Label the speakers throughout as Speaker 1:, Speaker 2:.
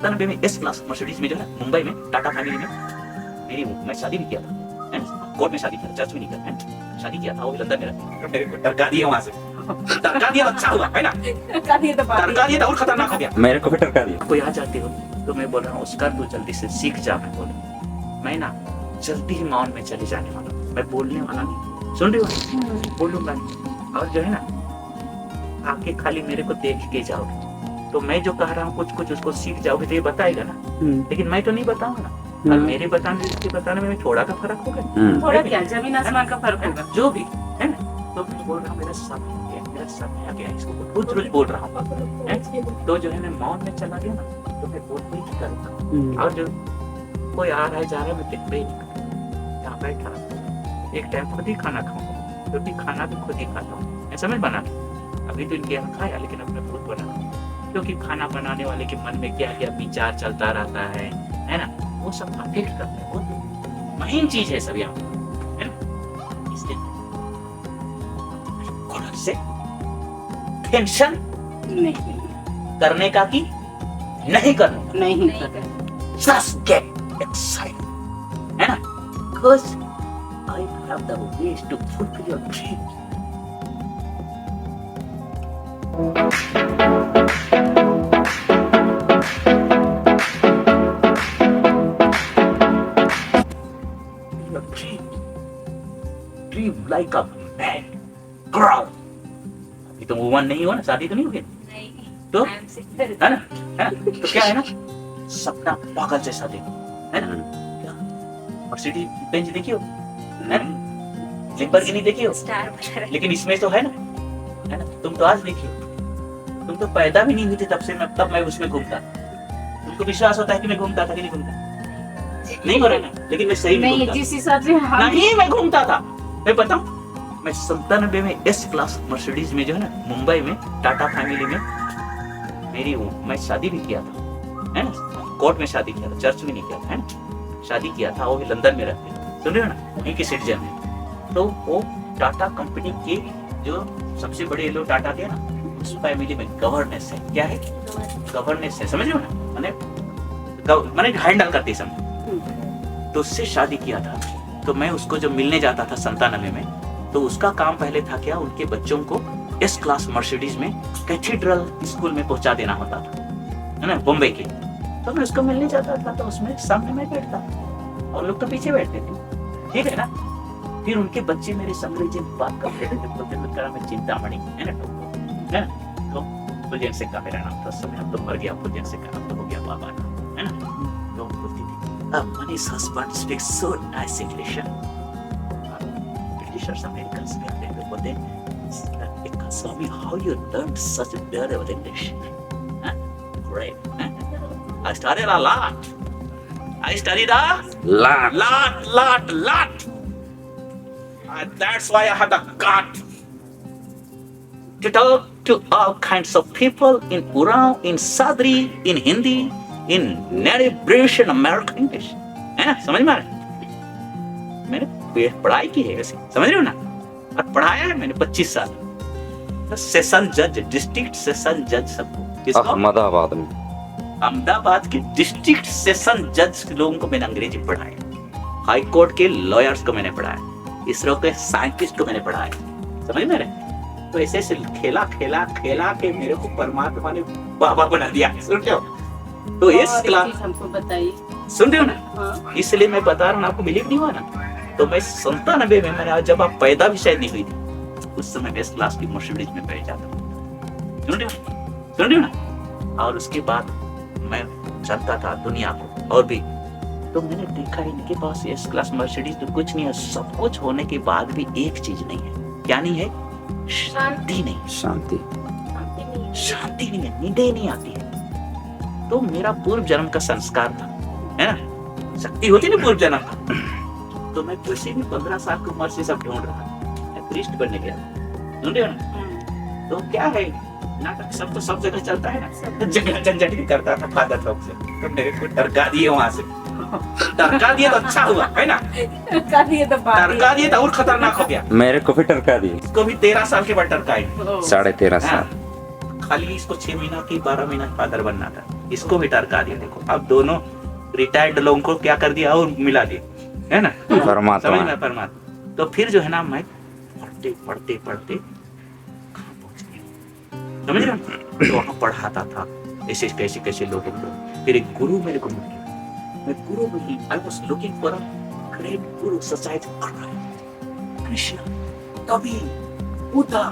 Speaker 1: 97 में S class Mercedes में जो है मुंबई में टाटा फैमिली में मेरी मैं शादी भी किया था, है ना, कोर्ट में शादी किया, चर्च में नहीं किया, है शादी किया था, वो भी लंदन में रहती है। मेरे को टरका दिया वहां से, टरका दिया अच्छा हुआ, है ना, टरका दिया और खतरनाक हो गया, मेरे को भी टरका दिया। कोई आ जाते हो तो मैं बोल रहा हूँ उसका तू जल्दी से सीख जा, मैं बोल मैं ना जल्दी ही मौन में चले जाने वाला, मैं बोलने वाला नहीं, सुन रही हो, बोलूंगा नहीं। और जो है ना आके खाली मेरे को देख के जाओगे तो मैं जो कह रहा हूँ कुछ कुछ उसको सीख जाओगे तो ये बताएगा ना, लेकिन मैं तो नहीं बताऊंगा ना। और मेरे बताने इसके बताने में थोड़ा का फर्क होगा,
Speaker 2: थोड़ा क्या जमीन आसमान का फर्क होगा,
Speaker 1: जो भी है ना। तो मैं बोल रहा हूँ मेरा सब आ गया, इसको रोज रोज बोल रहा हूँ, तो जो है मैं मौन में चला गया ना तो मैं बोलते ही करूँगा। और जो कोई आ रहा है जा रहा है मैं दिख ही नहीं, यहाँ बैठा एक टाइम खुद ही खाना खाऊंगा, क्योंकि खाना भी खुद ही खाता हूँ, ऐसा मैं बना अभी तो इनके यहाँ खाया लेकिन अपने खुद बना, क्योंकि खाना बनाने वाले के मन में क्या क्या विचार चलता रहता है ना, वो सब अफेक्ट करता है, वो महीन चीज है सब यहाँ, है ना। इसलिए खुद से टेंशन
Speaker 2: नहीं
Speaker 1: करने का कि नहीं करने का,
Speaker 2: नहीं
Speaker 1: just get excited, है ना, because I have the ways to fulfill your dreams. Your dream like a man girl. अभी तो वुमन नहीं हो ना, शादी तो नहीं हुई तो है ना, तो क्या है ना, सपना पागल जैसा देखो, है ना, क्या मर्सिडीज बेंज देखी हो, है ना, लैम्बोर्गिनी देखी हो, लेकिन इसमें तो है ना, तुम तो आज देखी हो, तुम तो पैदा भी नहीं हुई थी तब मैं उसमें घूमता, तुमको विश्वास होता है कि मैं घूमता था कि नहीं घूमता, नहीं हो रहा ना, लेकिन मैं सही में
Speaker 2: नहीं, जिस हिसाब से
Speaker 1: नहीं मैं घूमता था, मैं बताऊं, मैं 97 में एस क्लास मर्सिडीज में जो है ना मुंबई में टाटा फैमिली में मेरी मैं शादी भी किया था, है ना, कोर्ट में शादी किया था, चर्च में नहीं किया था, है ना, शादी किया था, वो भी लंदन में रहते हैं, सुन रहे हो ना, वहीं के सिटीजन है। तो वो टाटा कंपनी के जो सबसे बड़े ये लोग टाटा के ना उस फैमिली में गवर्नेंस है, क्या है गवर्नेंस है, समझ रहे हो ना, मैंने हैंडल करती समझ, तो उससे शादी किया था। तो मैं उसको जब मिलने जाता था 97 में, तो उसका काम पहले था क्या, उनके बच्चों को एस क्लास मर्सिडीज में कैथीड्रल स्कूल में पहुंचा देना होता था, है ना, बॉम्बे के। तो मैं उसको मिलने जाता था तो उसमें सामने मैं बैठता और लोग तो पीछे बैठते थे, ठीक है ना। फिर उनके बच्चे मेरे अंग्रेजी में बात करते थे, मैं चिंतामणि, है ना, तो फुलजन सिंह का मेरा नाम था, समय अब तो मर गया, फुलजन सिंह का नाम तो हो गया बाबा का, है ना। तो बोलती थी Mani's husband speaks so nice English. Britishers, Americans, बोलते हैं, Swami, how you learned such beautiful English? Great. I studied a lot. I studied a lot. That's why I have the gut to talk to all kinds of people in Urao, in Sadri, in Hindi, in native British and American English, है ना, समझ में आ रहा है, मैंने पढ़ाई की है वैसे, समझ रहे हो ना, और पढ़ाया है मैंने 25 साल, तो सेशन जज, डिस्ट्रिक्ट सेशन जज सबको, अहमदाबाद के डिस्ट्रिक्ट सेशन जज लोगों को मैंने अंग्रेजी पढ़ाया, हाई कोर्ट के लॉयर्स को मैंने पढ़ाया, इसरो के साइंटिस्ट को मैंने पढ़ाया, समझ में आ रहा है। तो ऐसे खेला के मेरे को परमात्मा ने बाबा बना दिया, सुन रहे हो। तो इस क्लास
Speaker 2: हमको बताइए,
Speaker 1: सुन रहे हो ना, इसलिए मैं बता रहा हूँ, आपको बिलीव नहीं हुआ ना। तो मैं 97 में, मैंने जब आप पैदा भी शायद नहीं हुई थी, उस समय मैं इस क्लास की मर्सिडीज में बैठ जाता हूँ, सुन रहे हो ना। और उसके बाद मैं चलता था दुनिया को, और भी तो मैंने देखा इनके पास एस क्लास मर्सिडीज तो कुछ नहीं है, सब कुछ होने के बाद भी एक चीज नहीं है, क्या नहीं है, शांति नहीं, शांति नहीं है, नींदें नहीं आती है। तो मेरा पूर्व जन्म का संस्कार था, है ना, शक्ति होती ना पूर्व जन्म का। तो मैं किसी भी 15 साल की उम्र से सब ढूंढ रहा, मैं प्रीस्ट बनने गया, सुन रहे हो ना। तो क्या है, नाटक सब तो सब जगह चलता है ना, जगह झंझट भी करता था फादर साहब से, तो मेरे को टरका दिए वहां से, टरका दिया तो अच्छा हुआ, है ना, टरका दिया तो और खतरनाक हो गया,
Speaker 3: मेरे को भी टरका दिए,
Speaker 1: इसको भी 13 साल के बाद टरकाई,
Speaker 3: 13.5 साल,
Speaker 1: खाली इसको 6 महीना की 12 महीना फादर बनना था। इसको भी टरका दिया। देखो अब दोनों रिटायर्ड लोगों को क्या कर दिया और मिला दिया, है ना,
Speaker 3: परमात्मा।
Speaker 1: समझ में, परमात्मा। तो फिर जो है ना मैं पढ़ते पढ़ते पढ़ते कहाँ पहुंच गया, समझ रहे हो? तो वहां पढ़ाता था ऐसे कैसे कैसे लोगों को। फिर एक गुरु मेरे को मिल गया, मैं गुरु नहीं, I was looking for a great Guru such as Krishna, Kabir, Buddha,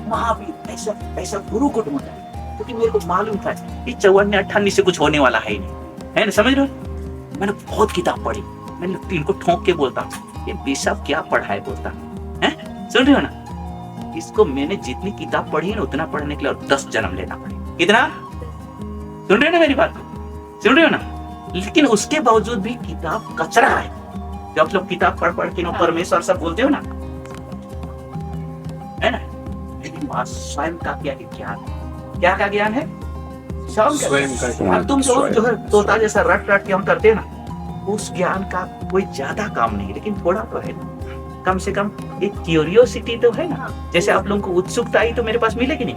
Speaker 1: Mahavir, ऐसा ऐसा गुरु को ढूंढा, क्योंकि मेरे को मालूम था ये 54-58 से कुछ होने वाला है ही नहीं, है ना, समझ रहे हो? मैंने बहुत किताब पढ़ी, मैंने इनको ठोक के बोलता ये बेशक क्या पढ़ा है बोलता है, सुन रहे हो ना? इसको मैंने जितनी किताब पढ़ी है ना उतना पढ़ने के लिए और 10 जन्म लेना पड़े। कितना? सुन रहे हो ना मेरी बात को? सुन रहे हो ना? लेकिन उसके बावजूद भी किताब कचरा है। जब आप लोग किताब पढ़ पढ़ के ना परमेश्वर सब बोलते हो ना, है ना, लेकिन वहां स्वयं का क्या ज्ञान, क्या का ज्ञान है? स्वयं का ज्ञान। अब तुम लोग जो है तोता जैसा रट रट के हम करते हैं ना, उस ज्ञान का कोई ज्यादा काम नहीं, लेकिन थोड़ा तो है, कम से कम एक क्यूरियोसिटी तो है ना। जैसे आप लोगों को उत्सुकता आई तो मेरे पास मिलेगी नहीं,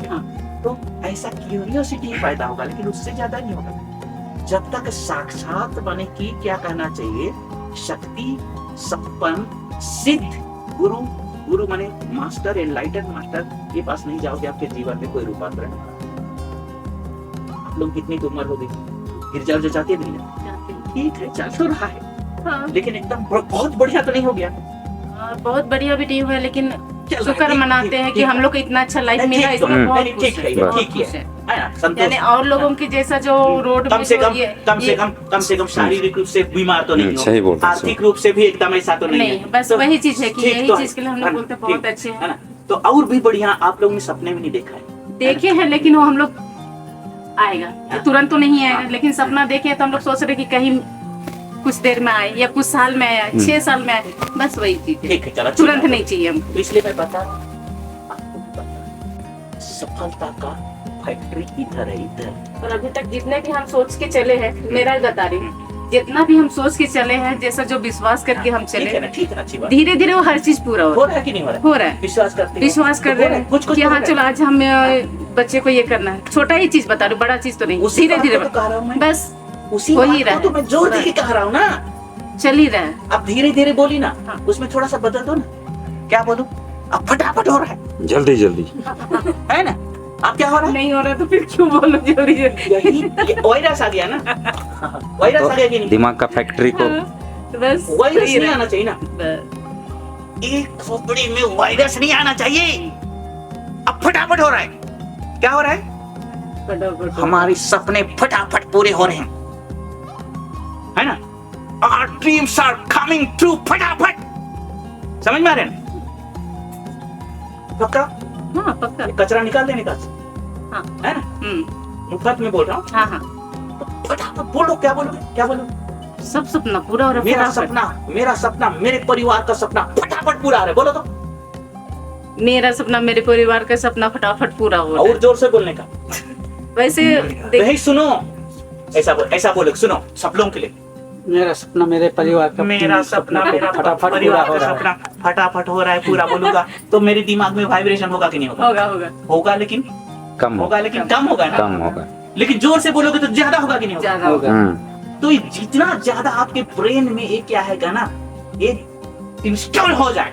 Speaker 1: तो ऐसा क्यूरियोसिटी ही पैदा होगा, लेकिन उससे ज्यादा नहीं होगा। जब तक साक्षात बने की क्या कहना चाहिए, शक्ति संपन्न सिद्ध गुरु, गुरु माने मास्टर, एनलाइटेड मास्टर के पास नहीं जाओगे आपके जीवन में कोई रूपांतरण नहीं। आप लोग कितनी उम्र हो गई, गिरजा उर्जा जाते नहीं ना? ठीक है, चल तो रहा है, लेकिन एकदम बहुत बढ़िया तो नहीं हो गया।
Speaker 2: बहुत बढ़िया भी नहीं हुआ, लेकिन शुक्र मनाते हैं कि हम लोग को इतना अच्छा लाइफ मिला, इसमें बहुत खुश है। यानी और लोगों की जैसा जो रोड
Speaker 1: कम से कम शारीरिक रूप से बीमार तो नहीं हो, आर्थिक रूप से भी एकदम ऐसा तो नहीं है।
Speaker 2: बस वही चीज है कि यही चीज के लिए हम लोग बोलते बहुत अच्छे हैं
Speaker 1: ना। तो और भी बढ़िया आप लोगों ने सपने में नहीं देखा है,
Speaker 2: देखे हैं, लेकिन वो हम लोग आएगा तुरंत तो नहीं आएगा, लेकिन सपना देखे तो हम लोग सोच रहे कि कहीं कुछ देर में आए या कुछ साल में आए, 6 साल में आए, बस वही चीज है, तुरंत नहीं चाहिए हमको।
Speaker 1: इसलिए मैं बता सफलता का फैक्ट्री इधर है, इधर।
Speaker 2: और अभी तक जितने भी हम सोच के चले हैं, मेरा बता रही हूँ, जितना भी हम सोच के चले हैं, जैसा जो विश्वास करके हम चले, धीरे धीरे वो हर चीज पूरा हो रहा है कि नहीं हो रहा है? विश्वास कर रहे हैं कि हाँ चलो आज हम बच्चे को ये करना है, छोटा ही चीज बता रही, बड़ा चीज तो नहीं, धीरे धीरे बस वही रहा,
Speaker 1: तो मैं जोर देके कह रहा हूँ ना,
Speaker 2: चल ही रहा है।
Speaker 1: अब धीरे धीरे बोली ना, उसमें थोड़ा सा बदल दो ना, क्या बोलूं, अब फटाफट हो रहा है,
Speaker 3: जल्दी जल्दी,
Speaker 1: है ना? अब क्या हो रहा है?
Speaker 2: नहीं हो रहा तो फिर क्यों बोलो जल्दी
Speaker 1: जल्दी? वायरस आ गया ना, वायरस आ गया कि नहीं?
Speaker 3: दिमाग का फैक्ट्री को
Speaker 2: बस
Speaker 1: वायरस नहीं आना चाहिए ना, एक खोपड़ी में वायरस नहीं आना चाहिए। अब फटाफट हो रहा है, क्या हो रहा है? हमारे सपने फटाफट पूरे हो रहे हैं, है ना? Our dreams are coming true फटाफट, समझ में आ रहे हैं? पक्का?
Speaker 2: हाँ पक्का।
Speaker 1: कचरा निकाल देने का,
Speaker 2: हाँ
Speaker 1: है ना? मुफ्त में बोल रहा हूँ।
Speaker 2: हाँ हाँ,
Speaker 1: फटाफट बोलो, क्या बोलो, क्या बोलो?
Speaker 2: सब सपना पूरा हो रहा है।
Speaker 1: मेरा सपना, मेरे परिवार का सपना फटाफट पूरा हो रहा है, बोलो तो।
Speaker 2: मेरा सपना, मेरे परिवार का सपना फटाफट पूरा हो रहा है।
Speaker 1: और जोर से बोलने का।
Speaker 2: वैसे
Speaker 1: नहीं सुनो, ऐसा बोलो, सुनो सब लोगों के लिए।
Speaker 4: मेरा सपना मेरे परिवार का,
Speaker 1: मेरा सपना मेरा
Speaker 4: फटाफट
Speaker 1: परिवार
Speaker 4: पूरा
Speaker 1: का
Speaker 4: हो रहा
Speaker 1: सपना फटाफट हो रहा है, पूरा बोलूंगा तो मेरे दिमाग में वाइब्रेशन होगा कि नहीं होगा?
Speaker 2: होगा
Speaker 1: होगा, लेकिन
Speaker 3: कम
Speaker 1: होगा, लेकिन कम होगा ना,
Speaker 3: कम होगा,
Speaker 1: लेकिन जोर से बोलोगे तो ज्यादा होगा कि नहीं होगा?
Speaker 2: ज्यादा होगा।
Speaker 1: तो जितना ज्यादा आपके ब्रेन में ये क्या है ना, ये इंस्टॉल हो जाए,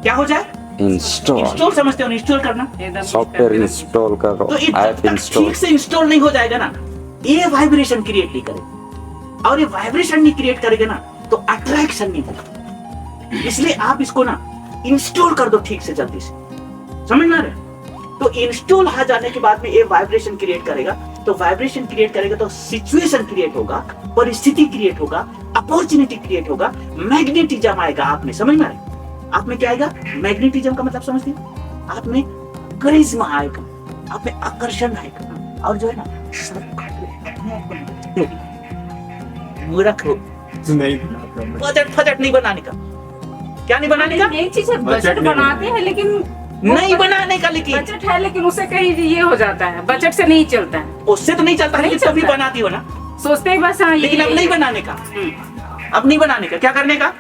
Speaker 1: क्या हो जाए? इंस्टॉल समझते हो? इंस्टॉल करना,
Speaker 3: सॉफ्टवेयर इंस्टॉल करो,
Speaker 1: तो
Speaker 3: ऐप इंस्टॉल।
Speaker 1: ठीक से इंस्टॉल नहीं हो जाएगा ना, ये वाइब्रेशन क्रिएट नहीं करेगा, और ये वाइब्रेशन नहीं क्रिएट करेगा ना तो अट्रैक्शन नहीं होगा। इसलिए आप इसको ना इंस्टॉल कर दो ठीक से, जल्दी से, समझ में आ रहा है? तो इंस्टॉल आ जाने के बाद में ये वाइब्रेशन क्रिएट करेगा, तो वाइब्रेशन क्रिएट करेगा तो सिचुएशन क्रिएट होगा, परिस्थिति क्रिएट होगा, अपॉर्चुनिटी क्रिएट होगा, मैग्नेटिज्म आएगा आप में, समझ में आ रहा है? आप में क्या आएगा? मैग्नेटिज्म का मतलब समझते हैं? आप में करिश्मा आएगा, आप में आकर्षण आएगा, और जो है ना मूर्ख हो, बजट नहीं बनाने का। क्या नहीं बनाने का?
Speaker 2: एक चीज है, बजट बनाते हैं लेकिन
Speaker 1: नहीं बनाने का, लेकिन
Speaker 2: बजट है, लेकिन उससे कहीं ये हो जाता है, बजट से नहीं चलता है,
Speaker 1: उससे तो नहीं चलता, लेकिन तभी बनाती हो ना,
Speaker 2: सोचते हैं बस हाँ,
Speaker 1: लेकिन अब नहीं बनाने का, अब नहीं बनाने का, क्या करने का?